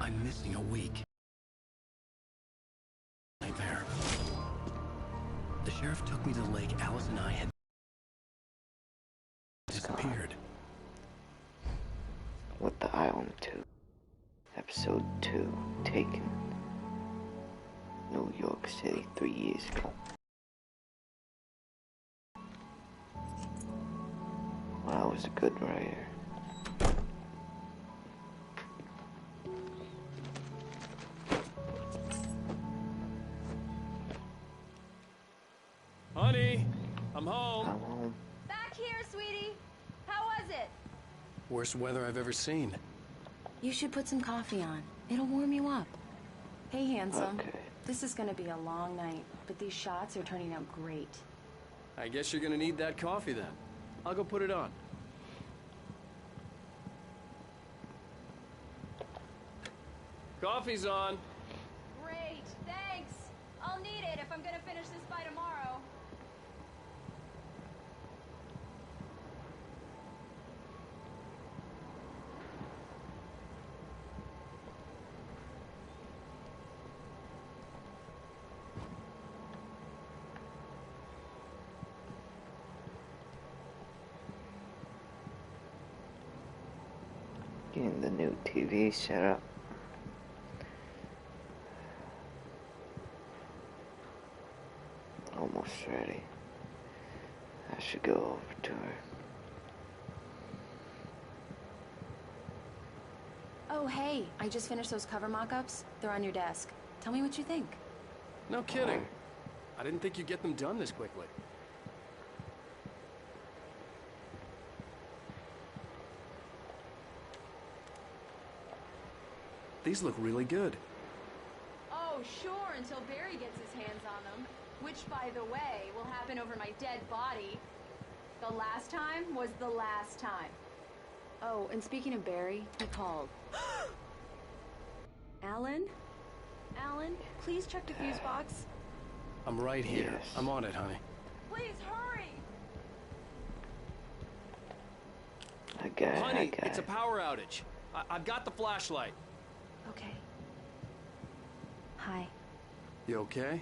I'm missing a week. Nightmare. The sheriff took me to the lake Alice and I had disappeared. What the Island 2? Episode 2. Taken. New York City 3 years ago. Well, I was a good writer. Honey, I'm home. I'm home. Back here, sweetie. How was it? Worst weather I've ever seen. You should put some coffee on. It'll warm you up. Hey, handsome. Okay. This is gonna be a long night, but these shots are turning out great. I guess you're gonna need that coffee then. I'll go put it on. Coffee's on. Great, thanks. I'll need it if I'm gonna finish this by tomorrow. Getting the new TV set up. Almost ready. I should go over to her. Oh, hey, I just finished those cover mock-ups. They're on your desk. Tell me what you think. No kidding. I didn't think you'd get them done this quickly. These look really good. Oh, sure, until Barry gets his hands on them. Which, by the way, will happen over my dead body. The last time was the last time. Oh, and speaking of Barry, he called. Alan? Alan, please check the fuse box. I'm right here. Yes. I'm on it, honey. Please hurry! I got it, Honey, I got it's a it. power outage. I've got the flashlight. Okay. Hi. You okay?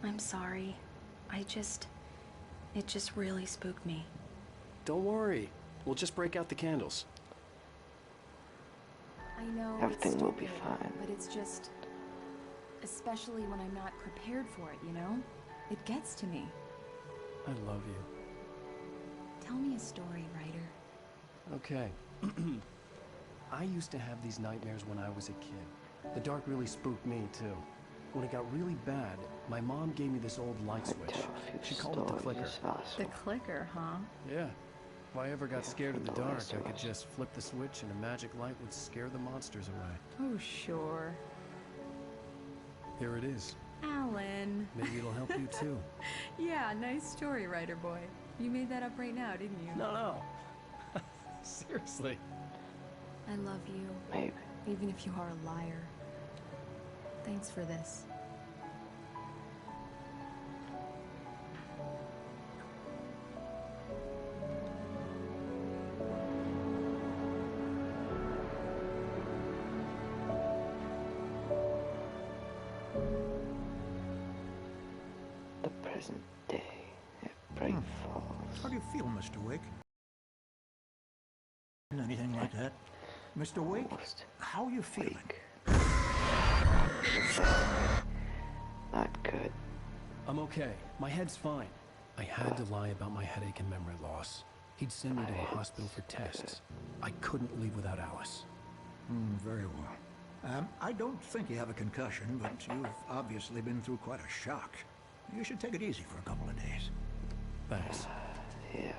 I'm sorry. It just really spooked me. Don't worry. We'll just break out the candles. I know Everything it's will be stupid, fine. but it's just... Especially when I'm not prepared for it, you know? It gets to me. I love you. Tell me a story, writer. Okay. I used to have these nightmares when I was a kid. The dark really spooked me, too. When it got really bad, my mom gave me this old light switch. She called it the clicker. The clicker, huh? Yeah. If I ever got scared of the dark, I could just flip the switch and a magic light would scare the monsters away. Oh, sure. Here it is. Alan. Maybe it'll help you, too. Yeah, nice story, writer boy. You made that up right now, didn't you? No. Seriously. I love you. Maybe. Even if you are a liar. Thanks for this. The present day at Bright Falls. How do you feel, Mr. Wake? Anything like that? Mr. Wake, Almost how are you feeling? week. Not good. I'm okay. My head's fine. I had to lie about my headache and memory loss. He'd send me to a hospital for tests. I couldn't leave without Alice. Very well. I don't think you have a concussion, but you've obviously been through quite a shock. You should take it easy for a couple of days. Thanks. Yeah.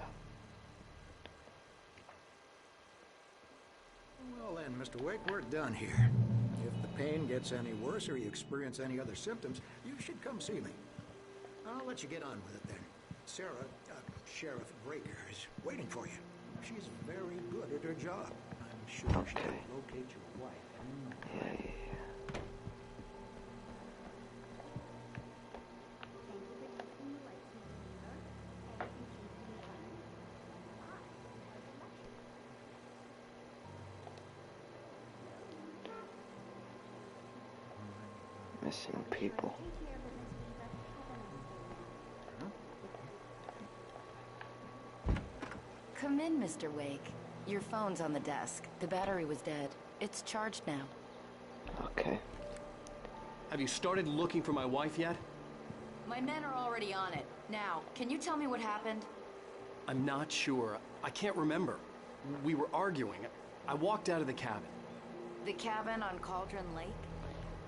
Well then, Mr. Wake, we're done here. If the pain gets any worse or you experience any other symptoms, you should come see me. I'll let you get on with it then. Sarah, Sheriff Breaker, is waiting for you. She's very good at her job. I'm sure she'll Okay. locate your wife. Yeah. missing people. Come in, Mr. Wake. Your phone's on the desk. The battery was dead. It's charged now. Okay. Have you started looking for my wife yet? My men are already on it. Now, can you tell me what happened? I'm not sure. I can't remember. We were arguing. I walked out of the cabin. The cabin on Cauldron Lake?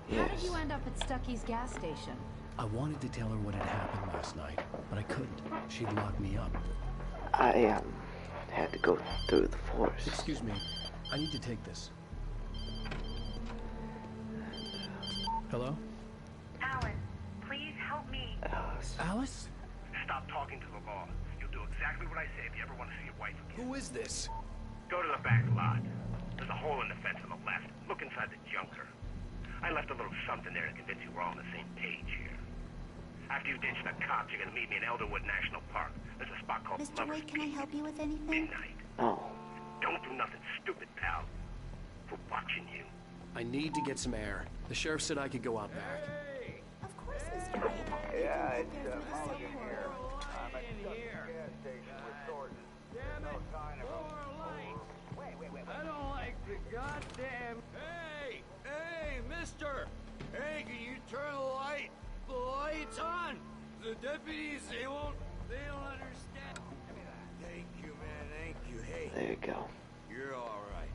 Yes. How did you end up at Stucky's gas station? I wanted to tell her what had happened last night, but I couldn't. She'd locked me up. I had to go through the forest. Excuse me. I need to take this. Hello? Alice, please help me. Alice? Stop talking to the law. You'll do exactly what I say if you ever want to see your wife again. Who is this? Go to the back lot. There's a hole in the fence on the left. Look inside the junker. I left a little something there to convince you we're all on the same page here. After you ditch the cops, you're gonna meet me in Elderwood National Park. There's a spot called Mr. Lover's Wake, can I Peak. help you with anything? Midnight. Oh. Don't do nothing stupid, pal. We're watching you. I need to get some air. The sheriff said I could go out back. Of course, Mr. Wake. Yeah, it's Mulligan here. I'm at the gas station with Thornton. Damn it! More light! Wait. I don't like the goddamn... Hey, mister! Hey, can you turn the light? The light's on! The deputies, they don't understand. Thank you, man, thank you. Hey, There you go. you're alright.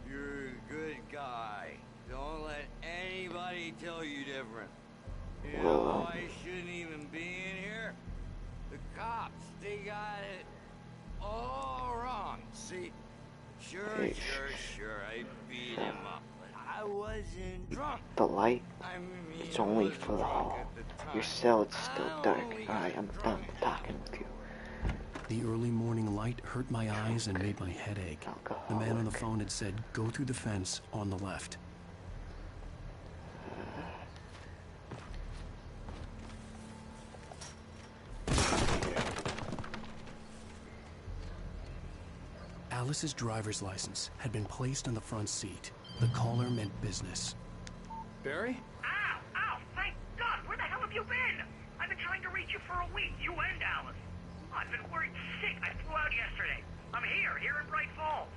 You're a good guy. Don't let anybody tell you different. You know, I shouldn't even be in here. The cops, they got it all wrong. See? Sure, I beat him up, but I wasn't drunk. The light, I mean, it's only I was for the drunk hall. at the time. Your cell, it's still I dark. only Alright, got I'm drunk done at talking with you. The early morning light hurt my eyes and made my head ache. The man on the phone had said, go through the fence on the left. Alice's driver's license had been placed on the front seat. The caller meant business. Barry? Ow! Thank God! Where the hell have you been? I've been trying to reach you for a week, you and Alice. I've been worried sick. I flew out yesterday. I'm here in Bright Falls.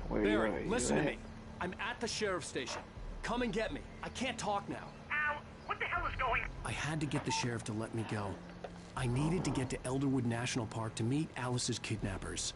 Where Barry, are you listen to at? me. I'm at the sheriff's station. Come and get me. I can't talk now. Al, what the hell is going on? I had to get the sheriff to let me go. I needed to get to Elderwood National Park to meet Alice's kidnappers.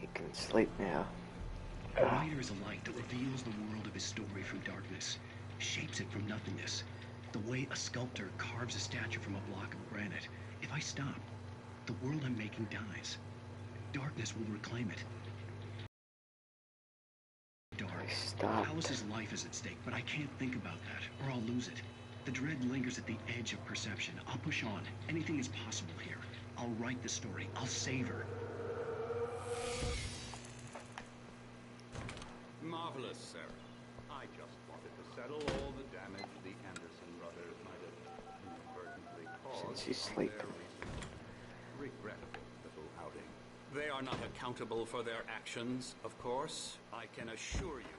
He can sleep now. A writer is a light that reveals the world of his story from darkness, shapes it from nothingness. The way a sculptor carves a statue from a block of granite. If I stop, the world I'm making dies. Darkness will reclaim it. Dark. Stop. Alice's life is at stake, but I can't think about that, or I'll lose it. The dread lingers at the edge of perception. I'll push on. Anything is possible here. I'll write the story. I'll save her. Marvelous, sir. I just wanted to settle all the damage the Anderson brothers might have inadvertently caused. Since he's on sleeping. their recent, regrettable little outing. They are not accountable for their actions, of course. I can assure you.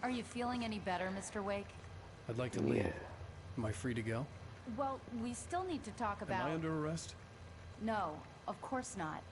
Are you feeling any better, Mr. Wake? I'd like to leave. Yeah. Am I free to go? Well, we still need to talk about... Am I under arrest? No, of course not.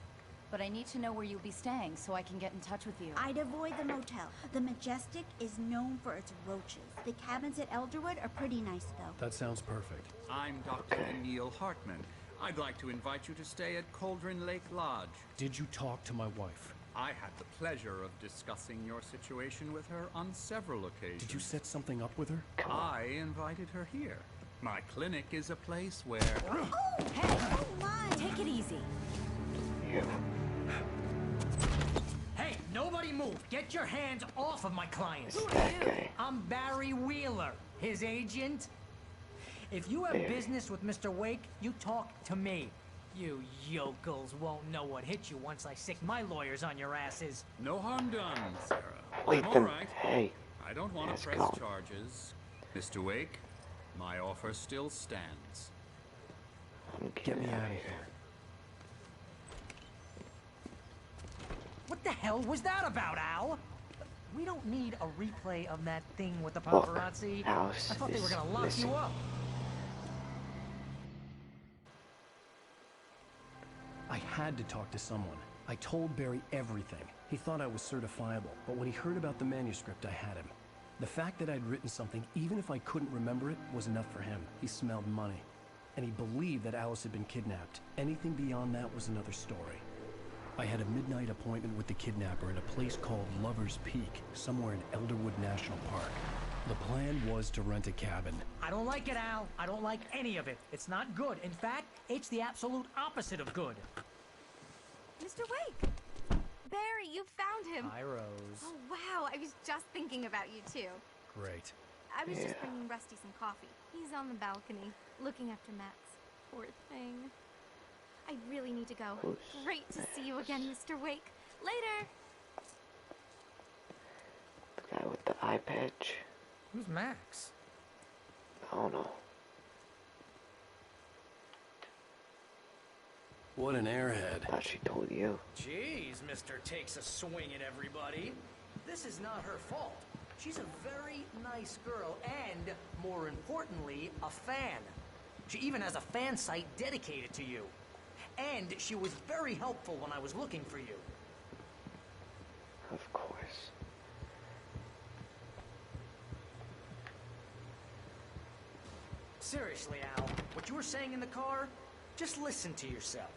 But I need to know where you'll be staying so I can get in touch with you. I'd avoid the motel. The Majestic is known for its roaches. The cabins at Elderwood are pretty nice, though. That sounds perfect. I'm Dr. Neil Hartman. I'd like to invite you to stay at Cauldron Lake Lodge. Did you talk to my wife? I had the pleasure of discussing your situation with her on several occasions. Did you set something up with her? I invited her here. My clinic is a place where... Oh, hey! Oh, my! Take it easy. You. Hey, nobody move. Get your hands off of my client. That guy. I'm Barry Wheeler. his agent? If you have business with Mr. Wake, you talk to me. You yokels won't know what hit you once I sick my lawyers on your asses. No harm done, Sarah. Wait, I'm then, all right. hey. I don't want to press charges. Mr. Wake, my offer still stands. Get me out of here. What the hell was that about, Al? We don't need a replay of that thing with the paparazzi. I thought they were gonna lock you up. I had to talk to someone. I told Barry everything. He thought I was certifiable, but when he heard about the manuscript, I had him. The fact that I'd written something, even if I couldn't remember it, was enough for him. He smelled money. And he believed that Alice had been kidnapped. Anything beyond that was another story. I had a midnight appointment with the kidnapper at a place called Lover's Peak, somewhere in Elderwood National Park. The plan was to rent a cabin. I don't like it, Al. I don't like any of it. It's not good. In fact, it's the absolute opposite of good. Mr. Wake! Barry, you found him! Hi, Rose. Oh, wow. I was just thinking about you, too. Great. I was just bringing Rusty some coffee. He's on the balcony, looking after Max. Poor thing. I really need to go. Great to see you again, Mr. Wake. Later! The guy with the eye patch. Who's Max? I don't know. What an airhead. I thought she told you. Jeez, Mr. Takes a swing at everybody. This is not her fault. She's a very nice girl and, more importantly, a fan. She even has a fan site dedicated to you. And she was very helpful when I was looking for you. Of course. Seriously, Al, what you were saying in the car, just listen to yourself.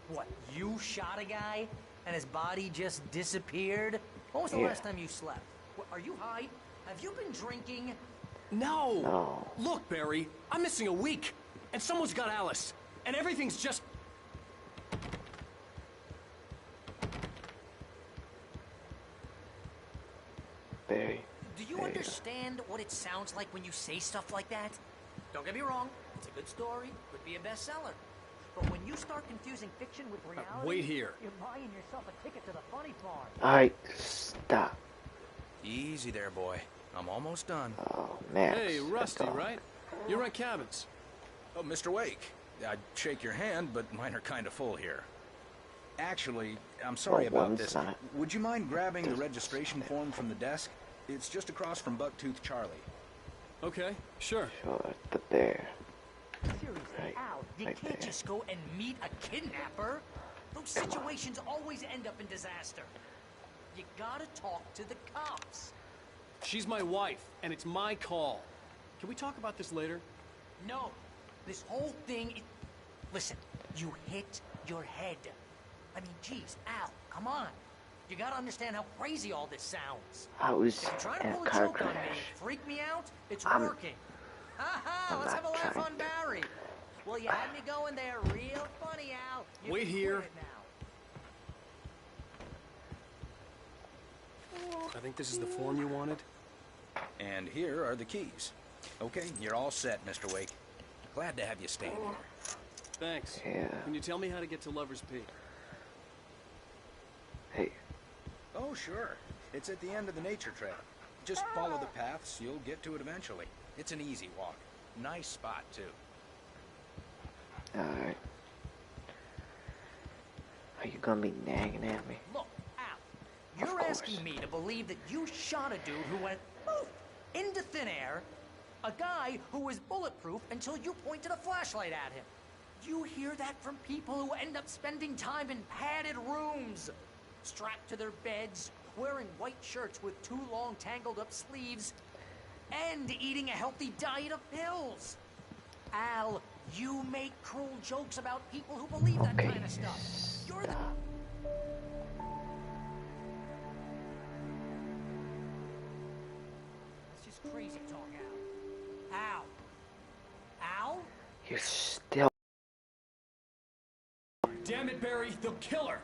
What, you shot a guy and his body just disappeared? When was the last time you slept? What, are you high? Have you been drinking? No! Look, Barry, I'm missing a week, and someone's got Alice, and everything's just... Barry. Do you understand what it sounds like when you say stuff like that? Don't get me wrong, it's a good story, could be a bestseller. But when you start confusing fiction with reality, wait here. You're buying yourself a ticket to the funny farm. Alright, stop. Easy there, boy. I'm almost done. Oh, Max. Hey, Rusty, right? You rent cabins. Oh, Mr. Wake. I'd shake your hand, but mine are kind of full here. Actually, I'm sorry about this. Would you mind grabbing the registration form from the desk? It's just across from Bucktooth Charlie. Okay, sure. Sure, the bear. Seriously, Al, you can't just go and meet a kidnapper. Those situations always end up in disaster. You gotta talk to the cops. She's my wife, and it's my call. Can we talk about this later? No. This whole thing... Listen, you hit your head. I mean, geez, Al, come on. You gotta understand how crazy all this sounds. I was if you're trying to in a pull a car joke on me, crash. freak me out, it's working. Ha-ha, let's have a laugh on Barry. Well, you had me going there real funny, Al. You Wait can here. quit it now. I think this is the form you wanted. And here are the keys. Okay, you're all set, Mr. Wake. Glad to have you staying here. Thanks. Yeah. Can you tell me how to get to Lover's Peak? Hey. Oh, sure. It's at the end of the nature trail. Just follow the paths, you'll get to it eventually. It's an easy walk. Nice spot, too. Alright. Are you gonna be nagging at me? Look, Al, you're asking me to believe that you shot a dude who went poof into thin air, a guy who was bulletproof until you pointed a flashlight at him. You hear that from people who end up spending time in padded rooms, strapped to their beds, wearing white shirts with too long tangled up sleeves, and eating a healthy diet of pills. Al, you make cruel jokes about people who believe that kind of stuff. You're the... That's just crazy talk, Al. Al? Al? You're still... Damn it, Barry, they'll kill her!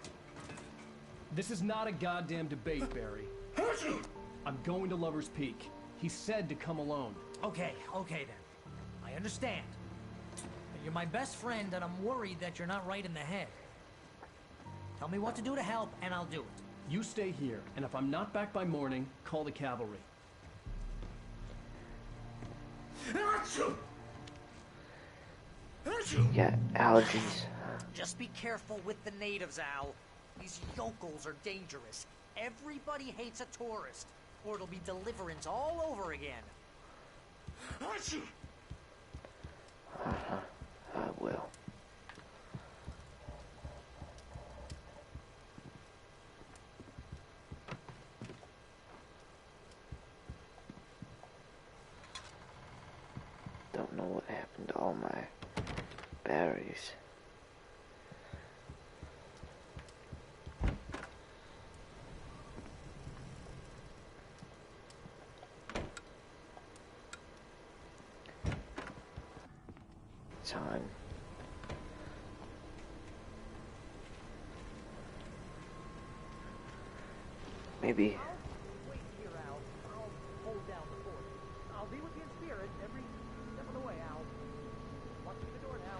This is not a goddamn debate, Barry. I'm going to Lover's Peak. He said to come alone. Okay then. I understand. You're my best friend, and I'm worried that you're not right in the head. Tell me what to do to help, and I'll do it. You stay here, and if I'm not back by morning, call the cavalry. Yeah, allergies. Just be careful with the natives, Al. These yokels are dangerous. Everybody hates a tourist, or it'll be Deliverance all over again. I will. Don't know what happened to all my batteries. It's on. Maybe. Wait here, Al. I'll hold down the fort. I'll be with you in spirit every step of the way, Al. Watch the door now.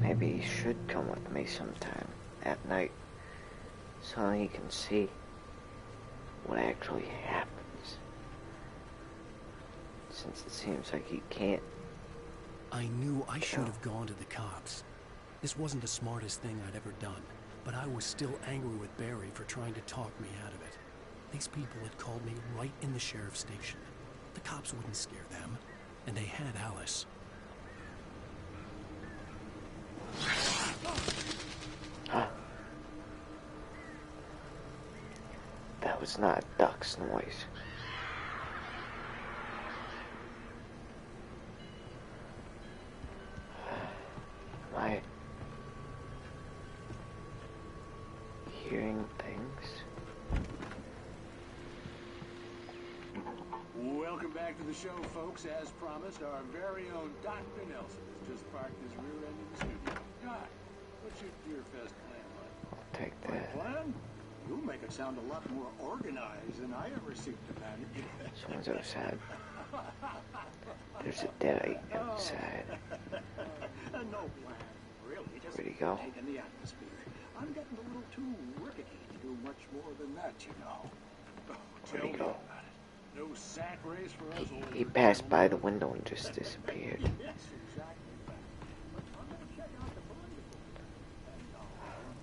Maybe he should come with me sometime at night so he can see what actually happens. Since it seems like he can't. I knew I should have gone to the cops. This wasn't the smartest thing I'd ever done, but I was still angry with Barry for trying to talk me out of it. These people had called me right in the sheriff's station. The cops wouldn't scare them, and they had Alice. That was not a duck's noise. Am I hearing things? Welcome back to the show, folks. As promised, our very own Dr. Nelson has just parked his rear end in the studio. Doc, what's your Deer Fest plan like? I'll take My that. plan? You make it sound a lot more organized than I ever seem to manage. Someone's outside. There's a dead outside. No plan, really. Just Where'd he go? taking the atmosphere. I'm getting a little too rickety to do much more than that, you know. Oh, Where'd tell he me go? about it. No sack race for us old. He passed by the window and just disappeared. Yes, exactly. But I'm gonna check out the body of it. And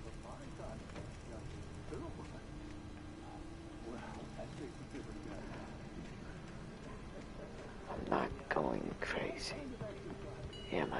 for my time, too. Well, that takes a different guy. I'm not going crazy, am I?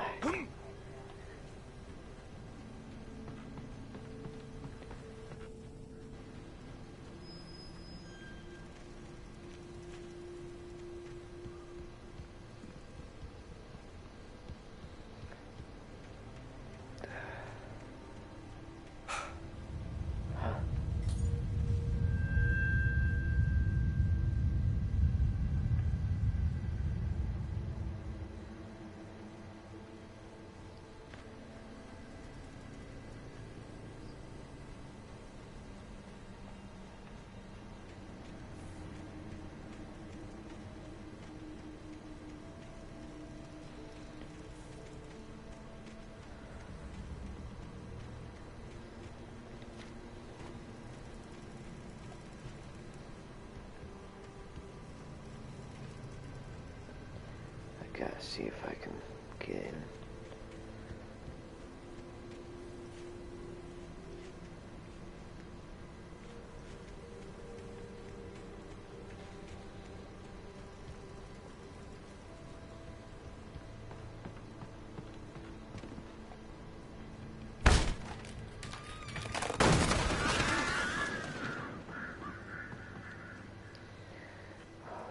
Gotta see if I can get in.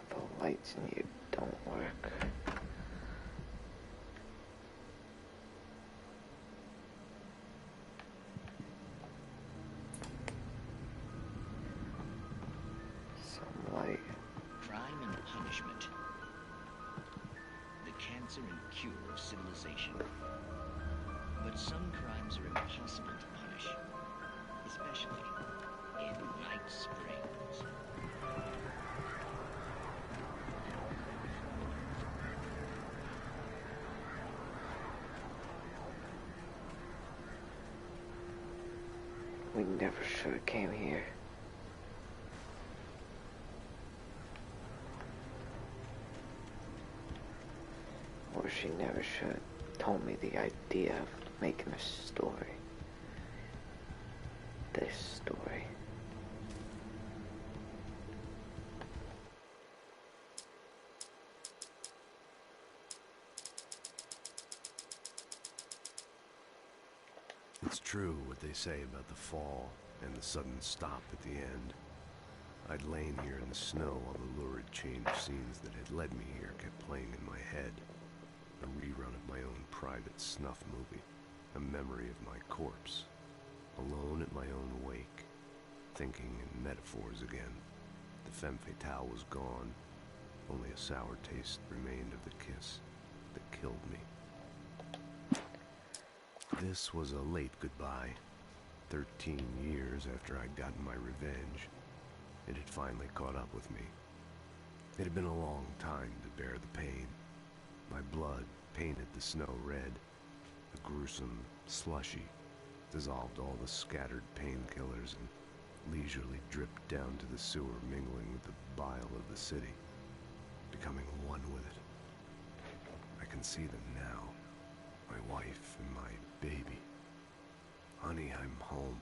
The lights in here don't work. Light. Crime and punishment. The cancer and cure of civilization. But some crimes are impossible to punish, especially in Night Springs. We never should have came here. Or she never should have told me the idea of making a story. This story. It's true what they say about the fall and the sudden stop at the end. I'd lain here in the snow while the lurid chain of scenes that had led me here kept playing in my head. A rerun of my own private snuff movie. A memory of my corpse. Alone at my own wake. Thinking in metaphors again. The femme fatale was gone. Only a sour taste remained of the kiss that killed me. This was a late goodbye. 13 years after I'd gotten my revenge. It had finally caught up with me. It had been a long time to bear the pain. My blood painted the snow red. A gruesome slushy dissolved all the scattered painkillers and leisurely dripped down to the sewer, mingling with the bile of the city, becoming one with it. I can see them now. My wife and my baby. Honey, I'm home.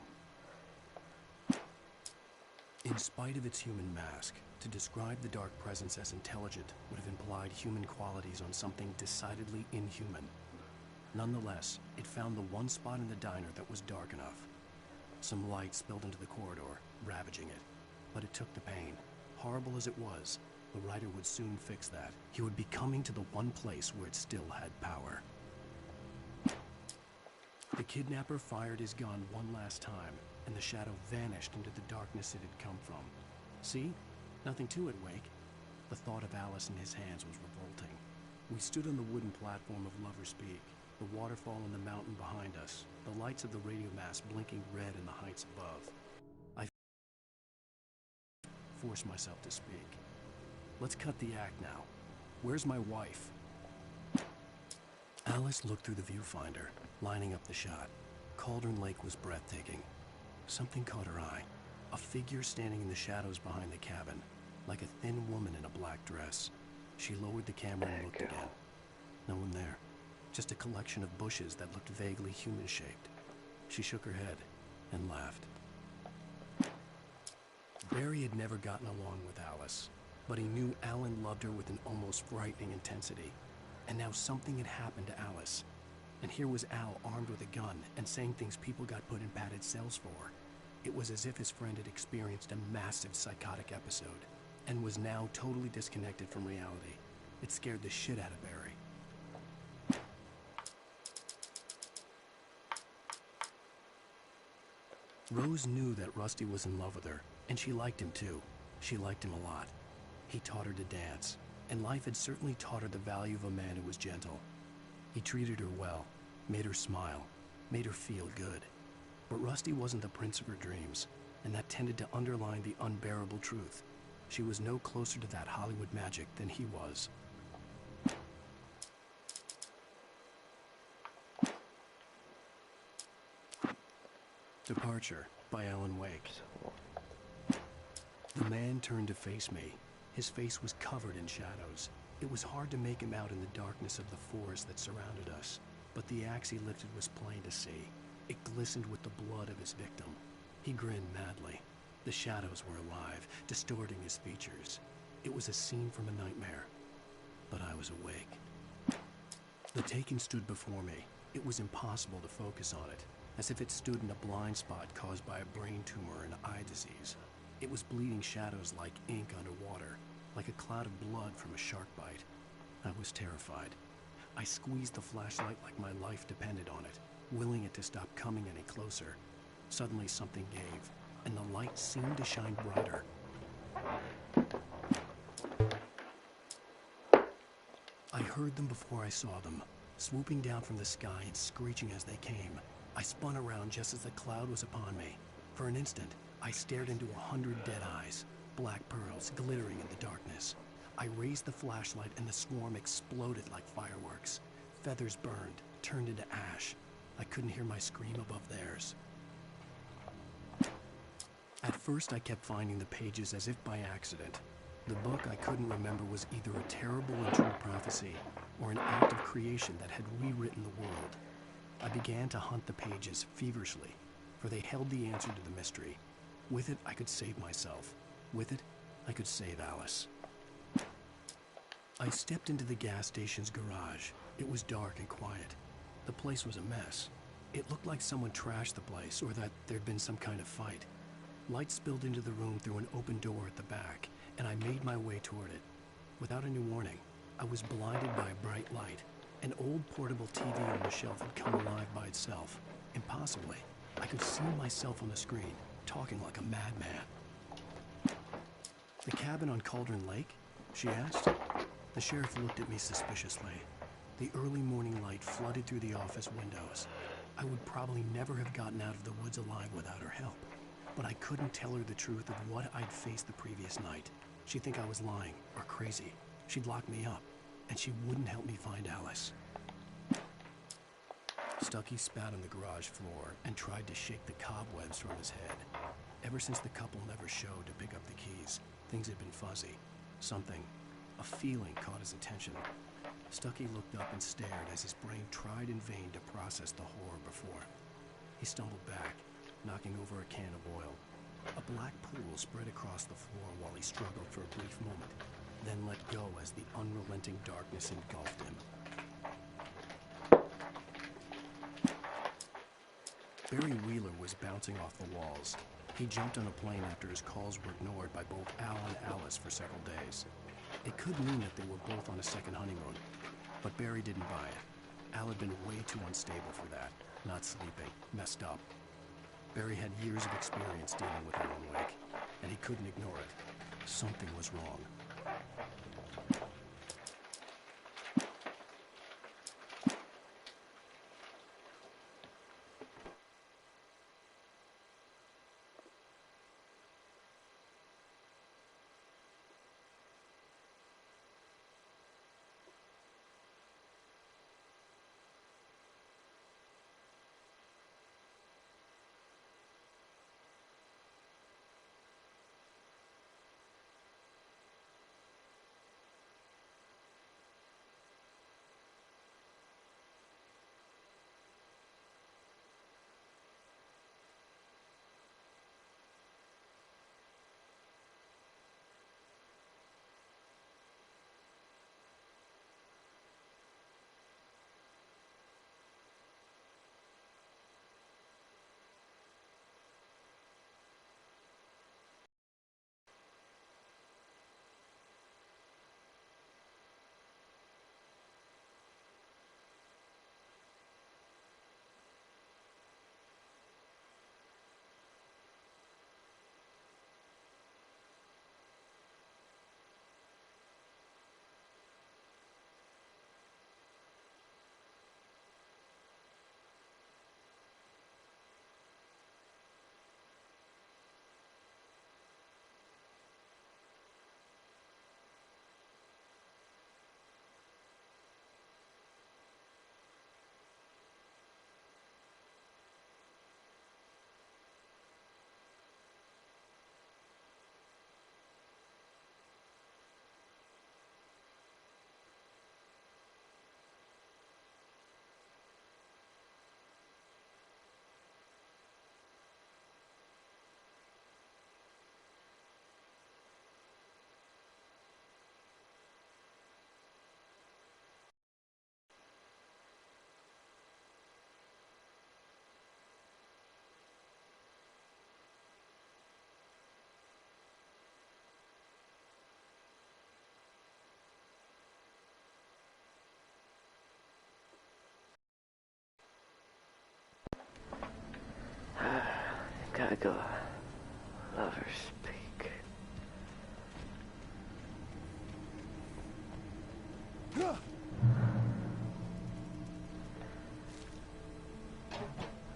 In spite of its human mask, to describe the dark presence as intelligent would have implied human qualities on something decidedly inhuman. Nonetheless, it found the one spot in the diner that was dark enough. Some light spilled into the corridor, ravaging it. But it took the pain. Horrible as it was, the writer would soon fix that. He would be coming to the one place where it still had power. The kidnapper fired his gun one last time, and the shadow vanished into the darkness it had come from. See? Nothing to it, Wake. The thought of Alice in his hands was revolting. We stood on the wooden platform of Lover's Peak, the waterfall in the mountain behind us, the lights of the radio mast blinking red in the heights above. I forced myself to speak. Let's cut the act now. Where's my wife? Alice looked through the viewfinder, lining up the shot. Cauldron Lake was breathtaking. Something caught her eye. A figure standing in the shadows behind the cabin, like a thin woman in a black dress. She lowered the camera and looked again. No one there. Just a collection of bushes that looked vaguely human-shaped. She shook her head and laughed. Barry had never gotten along with Alice, but he knew Alan loved her with an almost frightening intensity. And now something had happened to Alice. And here was Al armed with a gun and saying things people got put in padded cells for. It was as if his friend had experienced a massive psychotic episode and was now totally disconnected from reality. It scared the shit out of Barry. Rose knew that Rusty was in love with her, and she liked him too. She liked him a lot. He taught her to dance, and life had certainly taught her the value of a man who was gentle. He treated her well, made her smile, made her feel good. But Rusty wasn't the prince of her dreams, and that tended to underline the unbearable truth. She was no closer to that Hollywood magic than he was. Departure by Alan Wake. The man turned to face me. His face was covered in shadows. It was hard to make him out in the darkness of the forest that surrounded us, but the axe he lifted was plain to see. It glistened with the blood of his victim. He grinned madly. The shadows were alive, distorting his features. It was a scene from a nightmare, but I was awake. The Taken stood before me. It was impossible to focus on it, as if it stood in a blind spot caused by a brain tumor and eye disease. It was bleeding shadows like ink underwater, like a cloud of blood from a shark bite. I was terrified. I squeezed the flashlight like my life depended on it, willing it to stop coming any closer. Suddenly something gave, and the light seemed to shine brighter. I heard them before I saw them, swooping down from the sky and screeching as they came. I spun around just as the cloud was upon me. For an instant, I stared into 100 dead eyes. black pearls glittering in the darkness. I raised the flashlight and the swarm exploded like fireworks. Feathers burned, turned into ash. I couldn't hear my scream above theirs. At first, I kept finding the pages as if by accident. The book I couldn't remember was either a terrible and true prophecy or an act of creation that had rewritten the world. I began to hunt the pages feverishly, for they held the answer to the mystery. With it, I could save myself. With it, I could save Alice. I stepped into the gas station's garage. It was dark and quiet. The place was a mess. It looked like someone trashed the place or that there'd been some kind of fight. Light spilled into the room through an open door at the back, and I made my way toward it. Without any warning, I was blinded by a bright light. An old portable TV on the shelf had come alive by itself. Impossibly, I could see myself on the screen, talking like a madman. "The cabin on Cauldron Lake?" she asked. The sheriff looked at me suspiciously. The early morning light flooded through the office windows. I would probably never have gotten out of the woods alive without her help. But I couldn't tell her the truth of what I'd faced the previous night. She'd think I was lying or crazy. She'd lock me up, and she wouldn't help me find Alice. Stucky spat on the garage floor and tried to shake the cobwebs from his head. Ever since the couple never showed to pick up the keys, things had been fuzzy. Something, a feeling, caught his attention. Stucky looked up and stared as his brain tried in vain to process the horror before him. He stumbled back, knocking over a can of oil. A black pool spread across the floor while he struggled for a brief moment, then let go as the unrelenting darkness engulfed him. Barry Wheeler was bouncing off the walls. He jumped on a plane after his calls were ignored by both Al and Alice for several days. It could mean that they were both on a second honeymoon, but Barry didn't buy it. Al had been way too unstable for that, not sleeping, messed up. Barry had years of experience dealing with Alan Wake, and he couldn't ignore it. Something was wrong. Gotta go. Lovers speak. Not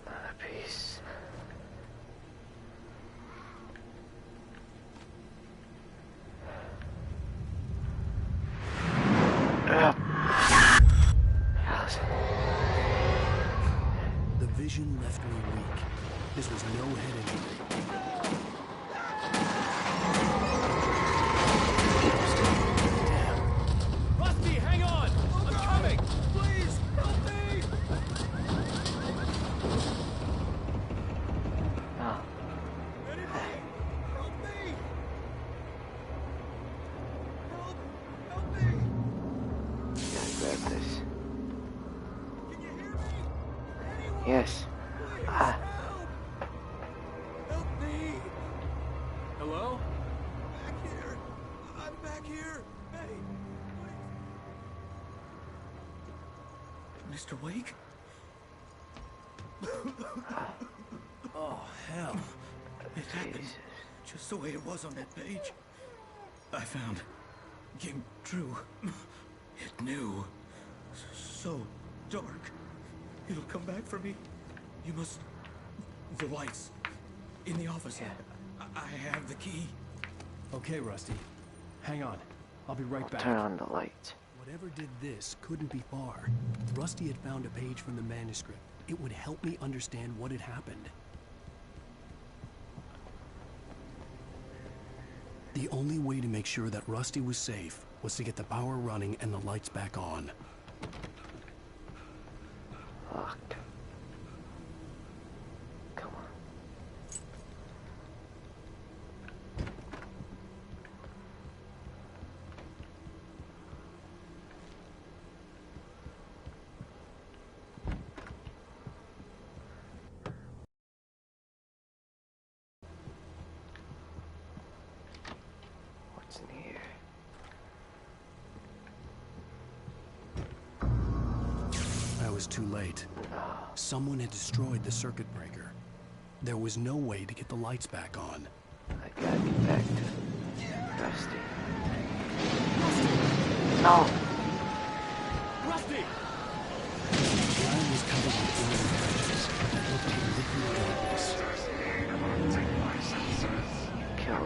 a piece. vision left me weak. This was no head injury. Damn. Rusty, hang on! I'm coming! Please, help me! Oh. Anybody? Help me! Help me! Gotta grab this. Can you hear me? Anyone? Yes. Please, Ah. help me! Hello? Back here! I'm back here! Hey! Mr. Wake? Oh, hell. It happened just the way it was on that page. I found. Came true. It knew. So dark. It'll come back for me. You must... The lights. In the office. I have the key. Okay, Rusty. Hang on. I'll be right back. Turn on the lights. Whatever did this couldn't be far. Rusty had found a page from the manuscript. It would help me understand what had happened. The only way to make sure that Rusty was safe was to get the power running and the lights back on. Locked. Come on. What's in here? I was too late. Someone had destroyed the circuit breaker. There was no way to get the lights back on. I gotta get back to Rusty. No! Rusty! The ground was covered with oily patches that looked to liquid darkness. Kill.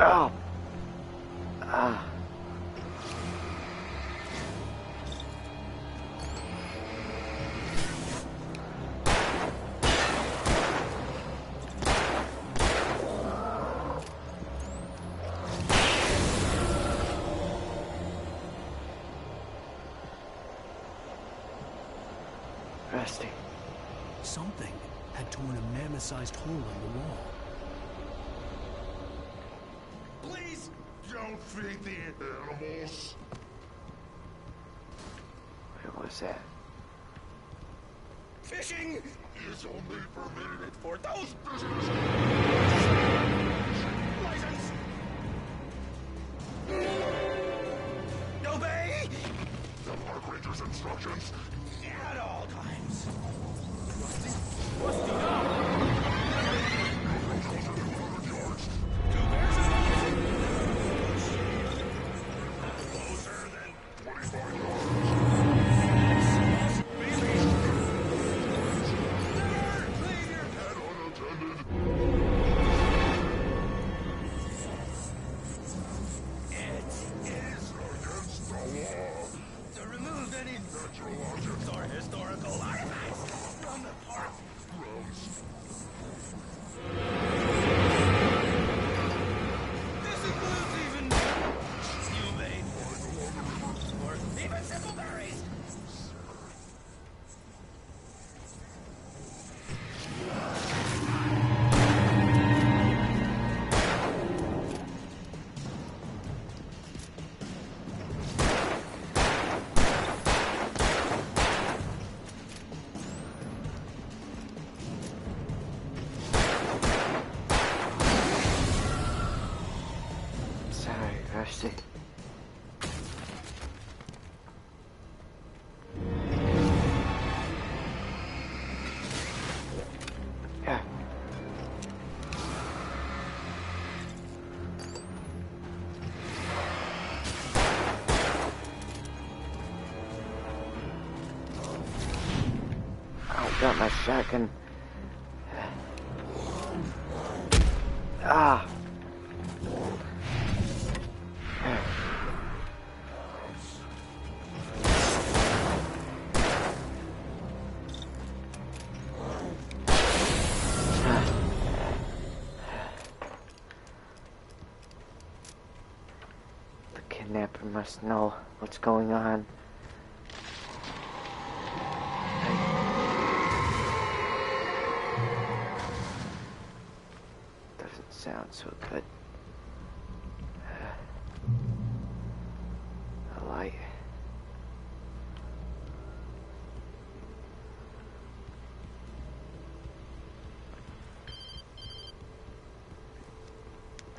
Oh! Ah. Rusty. Something had torn a mammoth-sized hole in the wall. Please don't feed the animals. Where was that? Fishing is only permitted for those businesses. License. Obey the park ranger's instructions at all times. Rusty, no! Closer than 25 yards. Or historical artifacts from the park grounds. This includes even humane or even simple berries. Rusty. Yeah. I got my shotgun. Ah. kidnapper must know what's going on. Doesn't sound so good. A light.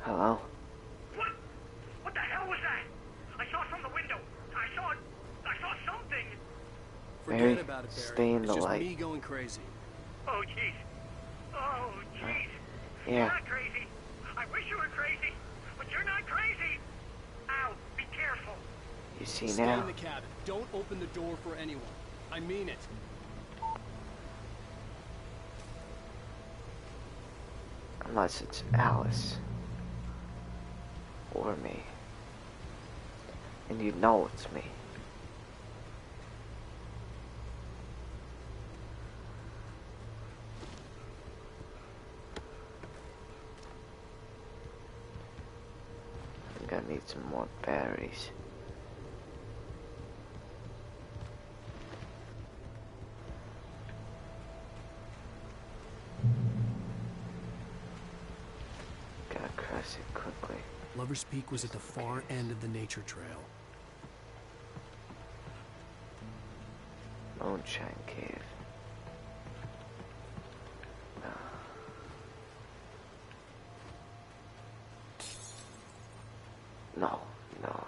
Hello? What the hell was that? I saw from the window. I saw something. Mary, Forget about it, Barry. stay in It's the just light. me going crazy. Oh, jeez. Oh, jeez. Yeah. You're not crazy. I wish you were crazy, but you're not crazy. Ow, be careful. You see Stay now? in the cabin. Don't open the door for anyone. I mean it. Unless it's Alice. Or me. And you know it's me. I think I need some more batteries. Gotta cross it quickly. Lover's Peak was at the far end of the nature trail. Moonshine Cave. No, no.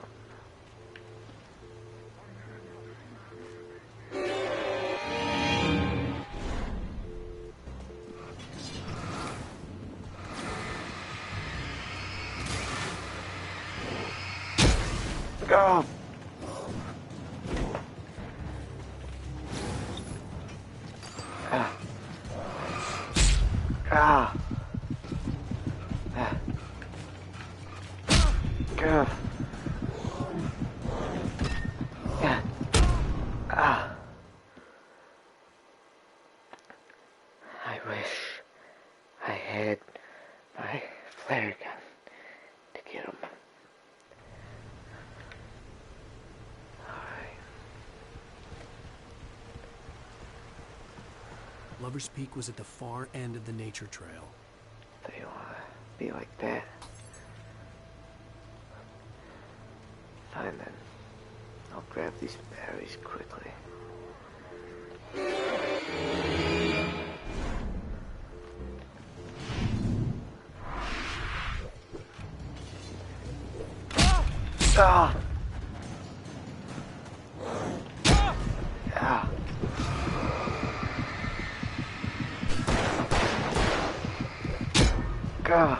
Go! Ah. Ah. Ah. Go. Yeah. Ah. I wish I had my flare gun to get him. Lover's Peak was at the far end of the nature trail. They wanna be like that. Fine then. I'll grab these berries quickly. Ah! Ah! Go!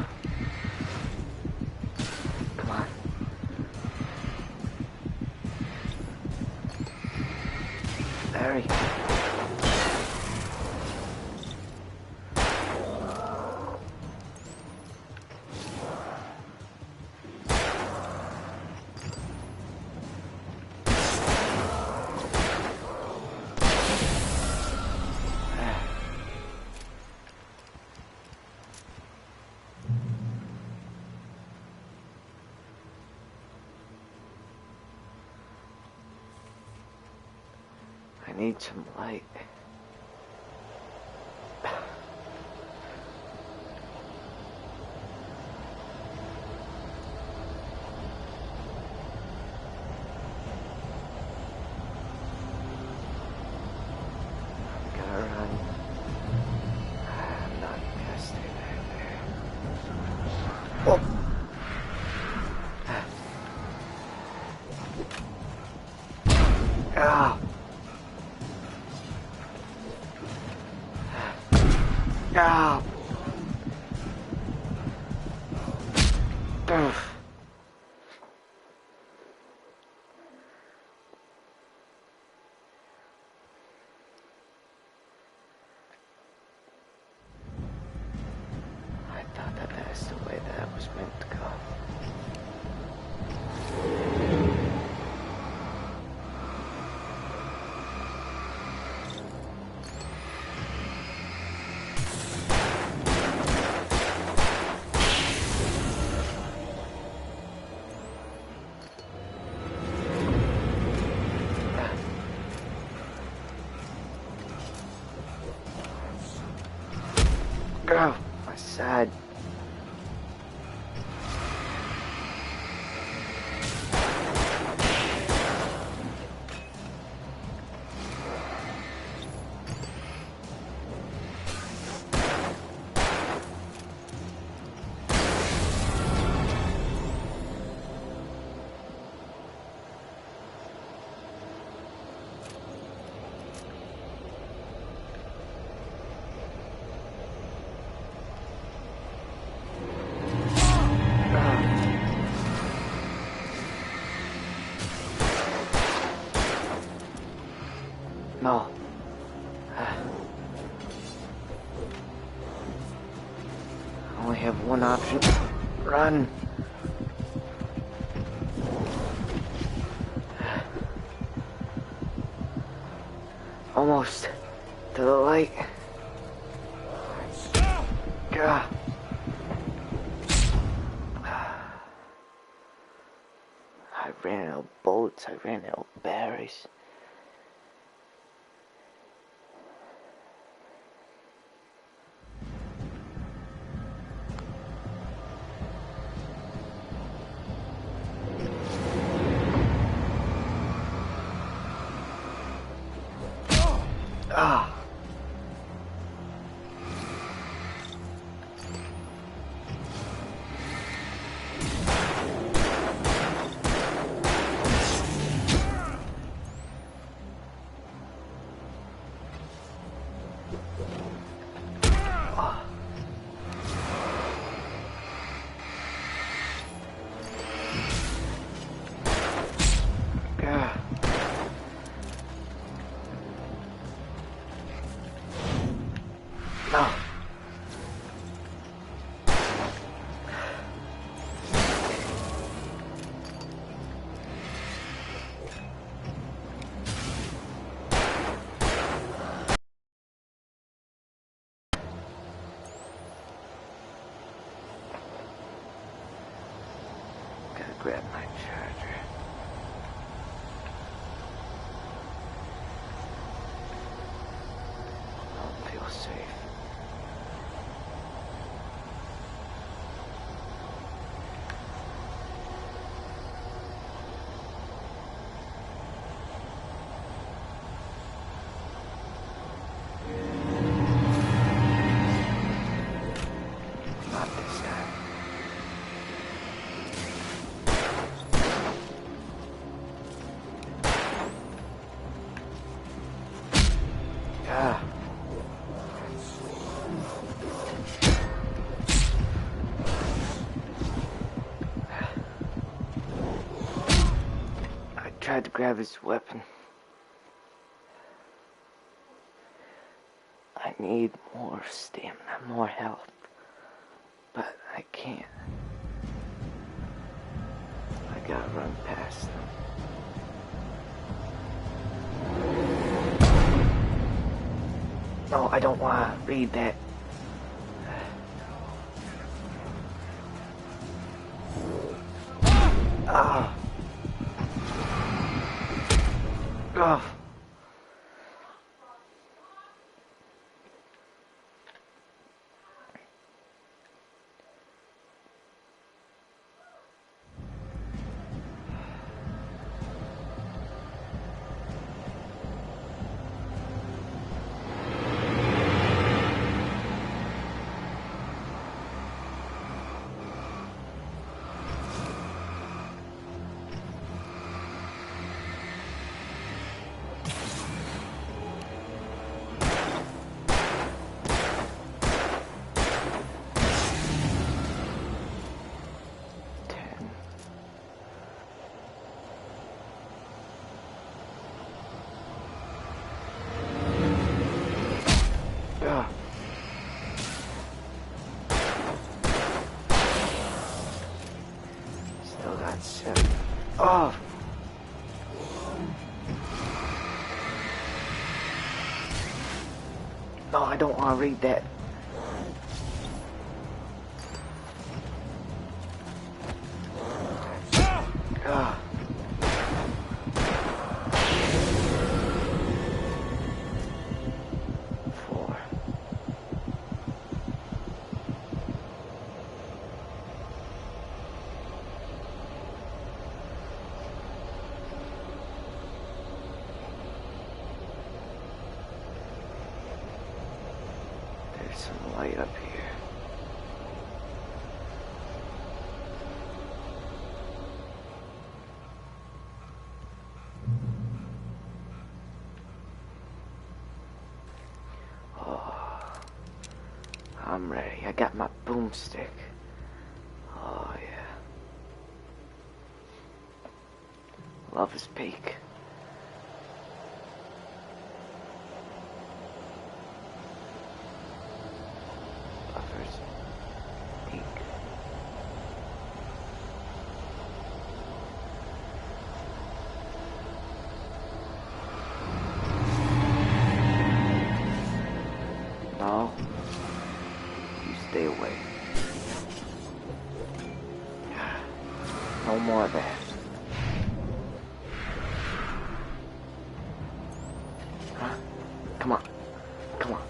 Come on. Barry. I need some light. Gotta run. I'm not gonna stay back there. Oh! Ah! Ah! Ugh. I thought that that's the way that was meant to go. outside. No. I only have one option. Run. Almost to the light. Gah. I ran out of bullets. I ran out of batteries. Ah. No. Gotta grab my charger. I don't feel safe. Not this time. Yeah. I tried to grab his weapon. I need more stamina, more health. But I can't. I gotta run past them. No, I don't want to read that. Ah. Oh. Still got 7. Oh! No, I don't want to read that. Ah. I'm ready. I got my boomstick. Oh, yeah. Lover's Peak. Lover's Peak. No. You stay away. No more of that. Huh? Come on. Come on.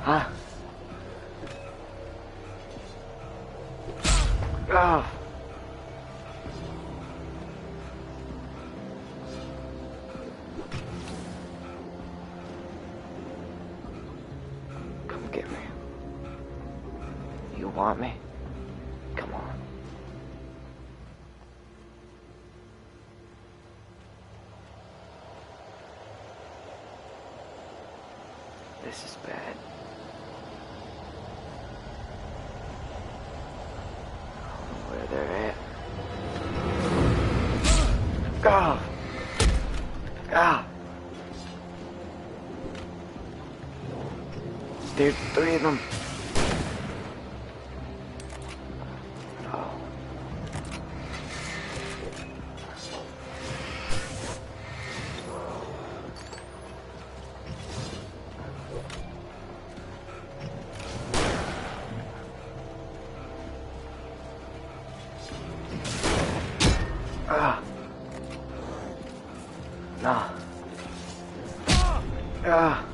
Huh? Oh. Come get me. You want me? Come on. This is bad. I don't know where they're at. Oh! Ah! There's 3 of them. Oh. Ah. No. Ah.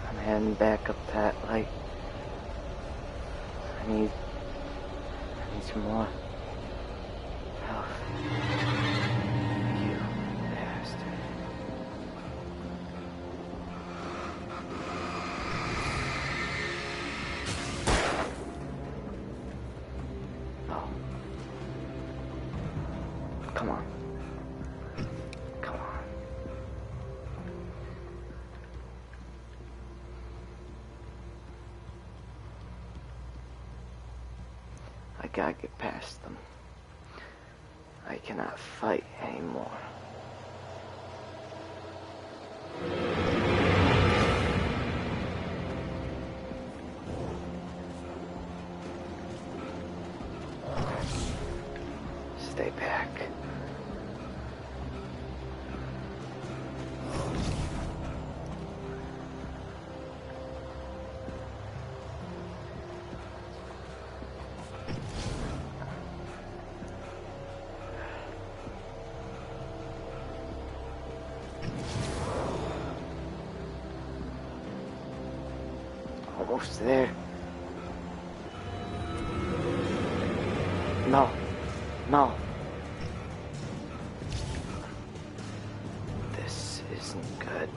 I'm heading back up that light. I need some more health. You bastard. No. Come on. Come on. I gotta get past them. I cannot fight anymore. Stay back. Almost there. No. No. This isn't good.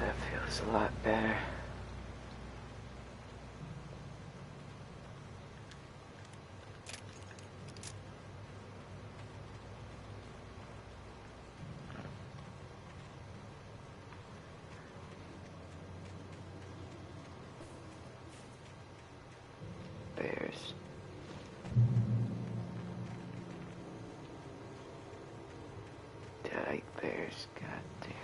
That feels a lot better. Bears. Die bears, goddamn.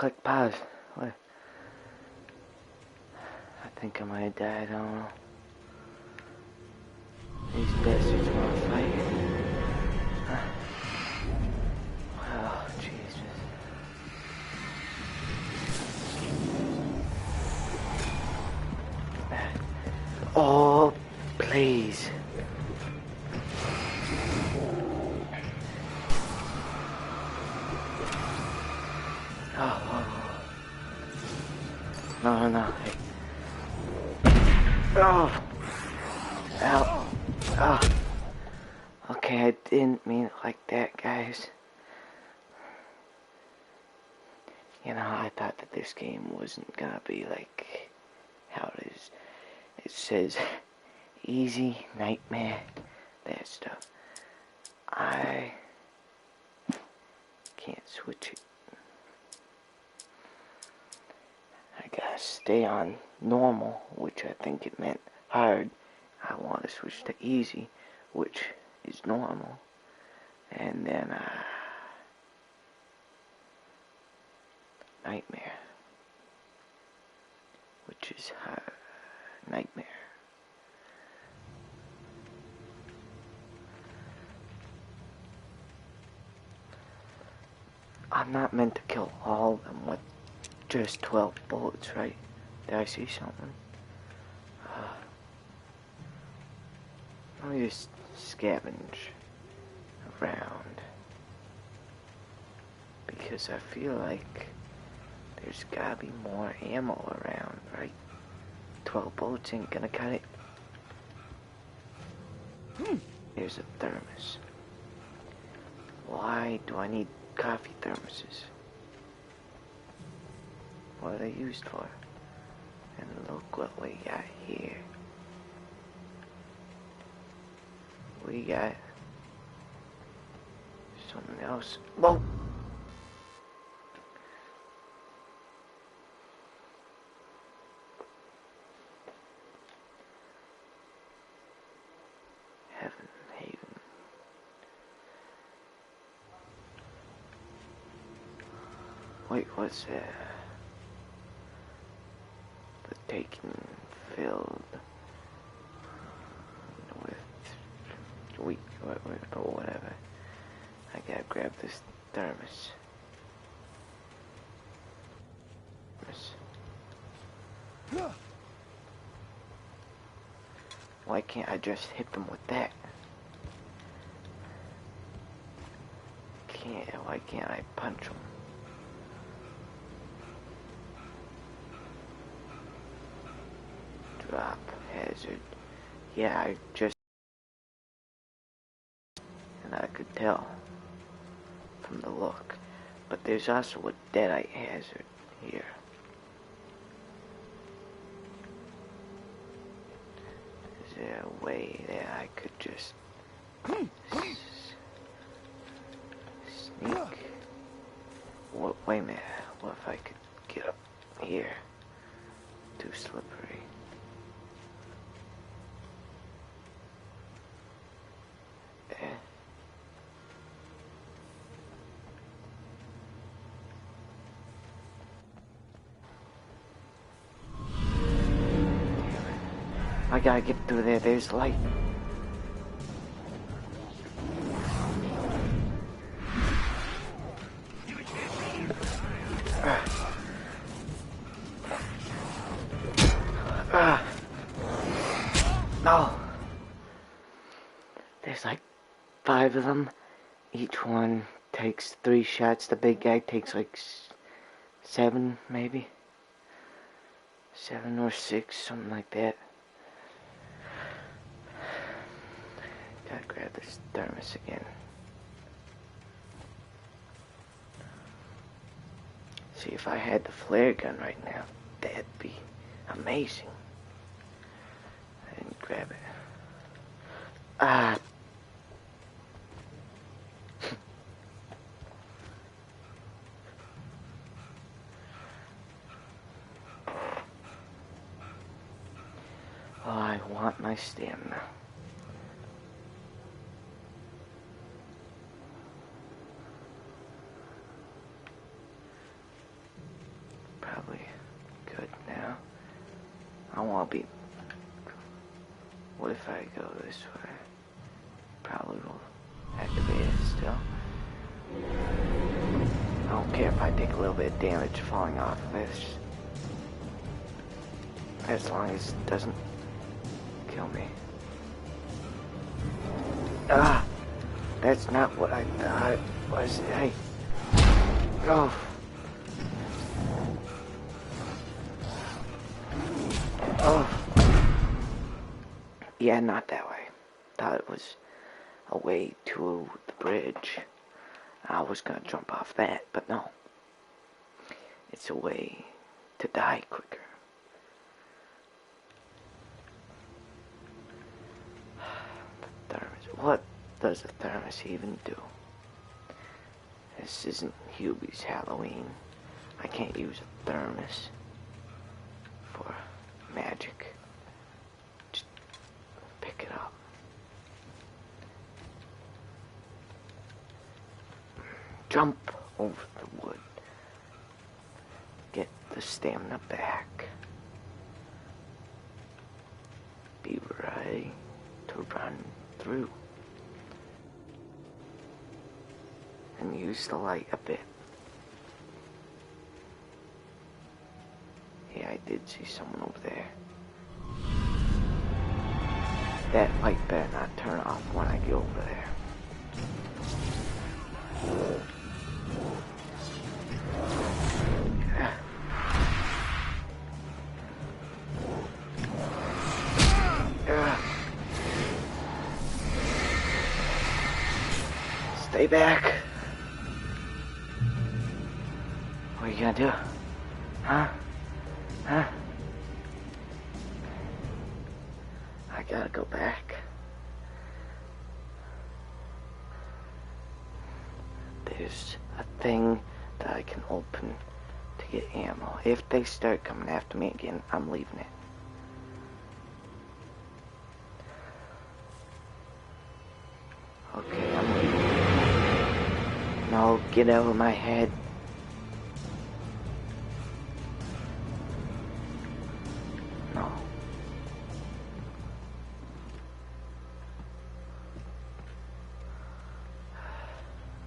Click pause. What? I think I might have died, I don't know. These bastards want to fight. Oh, Jesus. Oh, please. Oh. No, no. Hey. Oh. Ow. Oh. Okay, I didn't mean it like that, guys. You know, I thought that this game wasn't gonna be like how it is. It says easy, nightmare, that stuff. I can't switch it. I gotta stay on normal, which I think it meant hard. I want to switch to easy, which is normal. And then, nightmare, which is hard. Nightmare. I'm not meant to kill all of them with just 12 bullets, right? Did I see something? Let me just scavenge around. Because I feel like there's gotta be more ammo around, right? 12 bullets ain't gonna cut it. Here's a thermos. Why do I need coffee thermoses? What are they used for? And look what we got here. We got something else. Whoa! Heaven, haven. Wait, what's that? The taken filled with wheat, or whatever. I gotta grab this thermos. Why can't I just hit them with that? Why can't I punch them? Drop hazard. Yeah, I just... And I could tell from the look. But there's also a deadite hazard here. Is there a way that I could just sneak? Wait a minute. What if I could get up here? Too slippery. I gotta get through there. There's light. No. There's like 5 of them. Each one takes 3 shots. The big guy takes like 7, maybe. 7 or 6, something like that. Gotta grab this thermos again. See, if I had the flare gun right now, that'd be amazing. I didn't grab it. Ah. Oh, I want my stamina. What if I go this way? Probably will activate it still. I don't care if I take a little bit of damage falling off this. As long as it doesn't kill me. Ah! That's not what I thought it was. Hey. Oh. Oh. Yeah, not that way. Thought it was a way to the bridge. I was gonna jump off that, but no. It's a way to die quicker. The thermos. What does a thermos even do? This isn't Hubie's Halloween. I can't use a thermos for magic. Just pick it up. Jump over the wood. Get the stamina back. Be ready to run through. And use the light a bit. Yeah, I did see someone over there. That light better not turn off when I get over there. Stay back. What are you gonna do? Huh? Huh? I gotta go back. There's a thing that I can open to get ammo. If they start coming after me again, I'm leaving it. Okay, I'm leaving. No, get out of my head. No.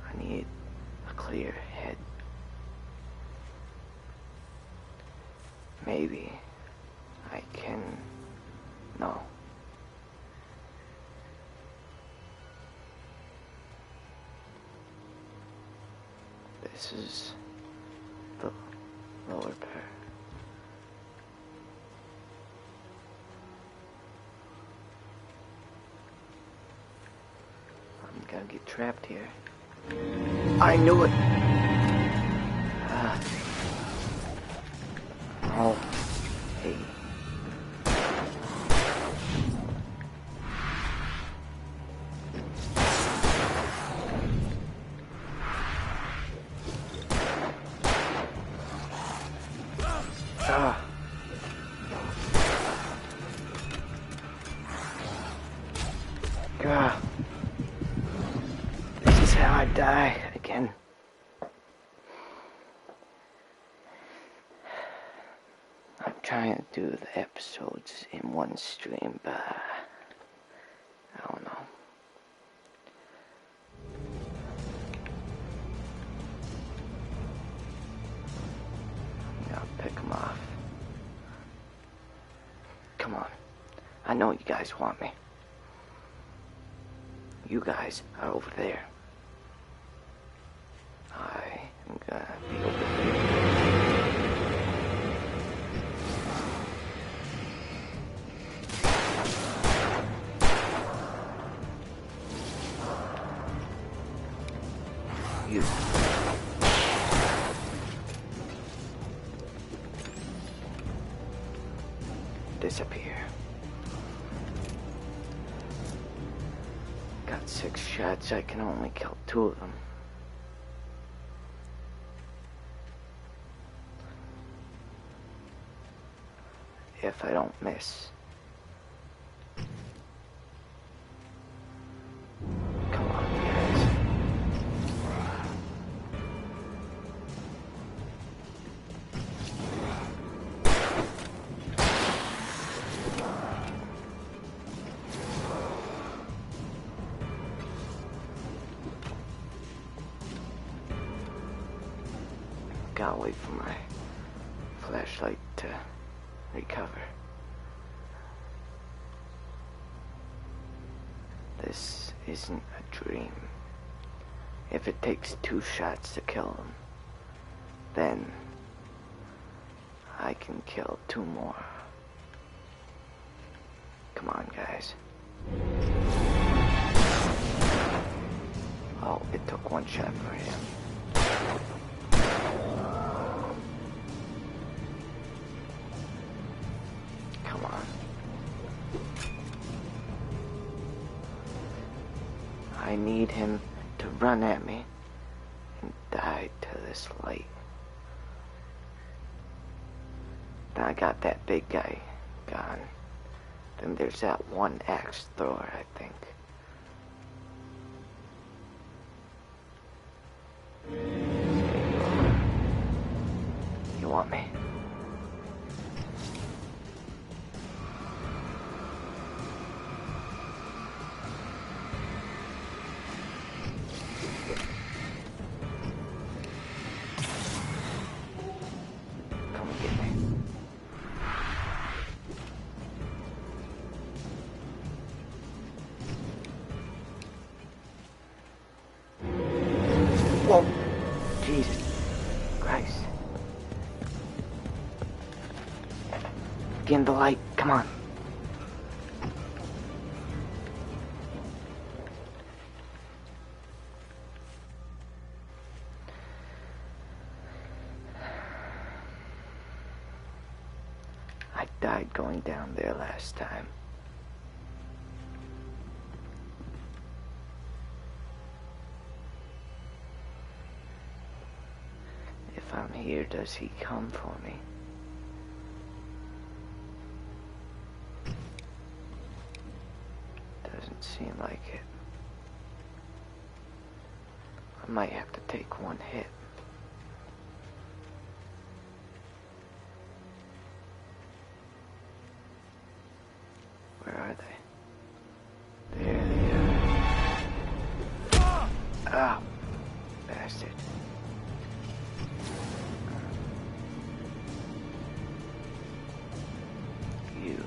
I need a clear head. Maybe I can... No. This is the lower part. I'm gonna get trapped here. I knew it! Oh. Hey. God. This is how I die again. I'm trying to do the episodes in one stream, but I don't know. I'm gonna pick them off. Come on. I know you guys want me. You guys are over there. I am gonna be over there. You. Disappear. Got 6 shots, I can only kill 2 of them. If I don't miss. Come on, guys. gotta wait for my flashlight to recover. This isn't a dream. If it takes 2 shots to kill him, then I can kill 2 more. Come on, guys. Oh, it took 1 shot for him. Come on. I need him to run at me and die to this light. Then I got that big guy gone. Then there's that one axe thrower, I think. You want me? Come and get me. Whoa! Jesus Christ. Get in the light, come on. I died going down there last time. If I'm here, does he come for me? Doesn't seem like it. I might have to take 1 hit. Where are they? There they are. Ah! Bastard. You.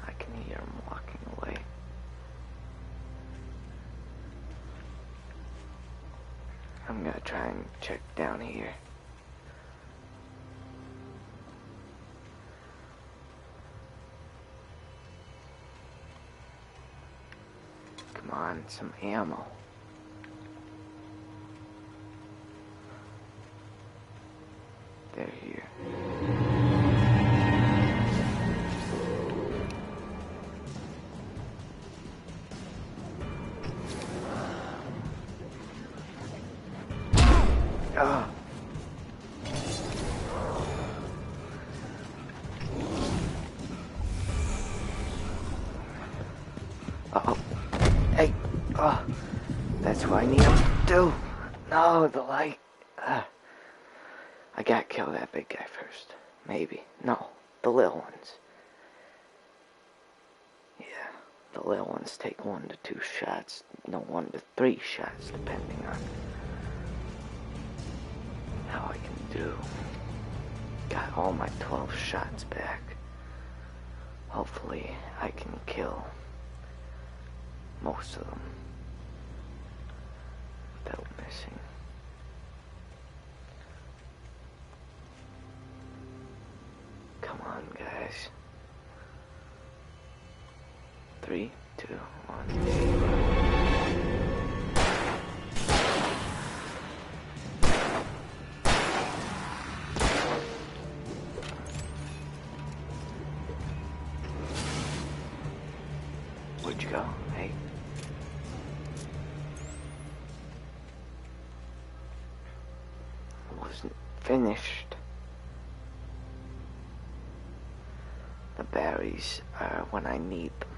I can hear him walking away. I'm gonna try and check down here. Come on, some ammo. They're here. Oh. Uh-oh. Hey. Oh. That's what I need him to do. No, the light. I gotta kill that big guy first. Maybe. No, the little ones. Yeah, the little ones take 1 to 2 shots. No, 1 to 3 shots, depending on how I can do. Got all my 12 shots back. Hopefully, I can kill most of them without missing. Come on, guys. 3, 2, 1. Where'd you go? Hey. I wasn't finished. The berries are when I need them.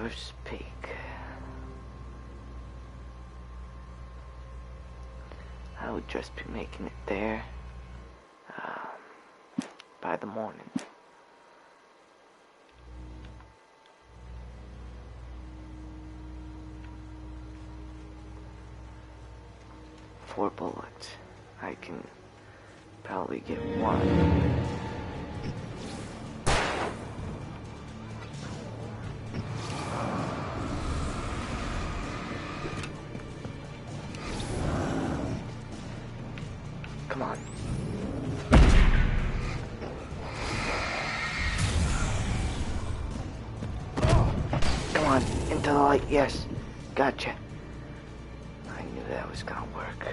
First peek. I would just be making it there by the morning. Four bullets. I can probably get one. Come on. Come on, into the light, yes. Gotcha. I knew that was gonna work.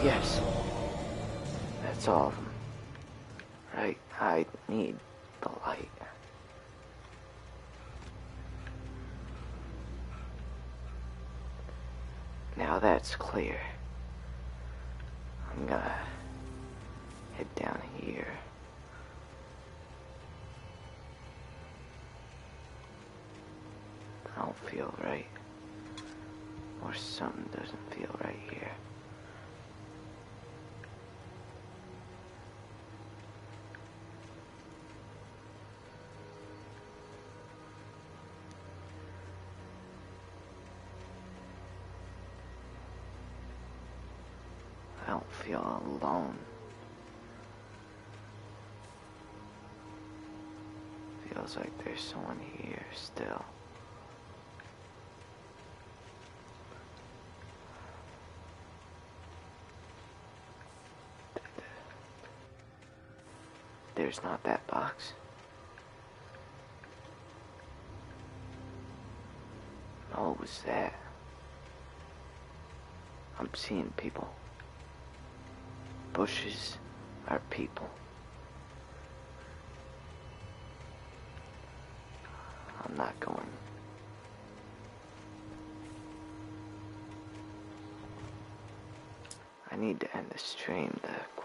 Yes. That's all of them. Right? I need the light. Now that's clear. I'm gonna head down here. I don't feel right. Or something doesn't feel right here. I don't feel alone. Feels like there's someone here still. There's not that box. What was that? I'm seeing people. Bushes are people. I'm not going. I need to end the stream. The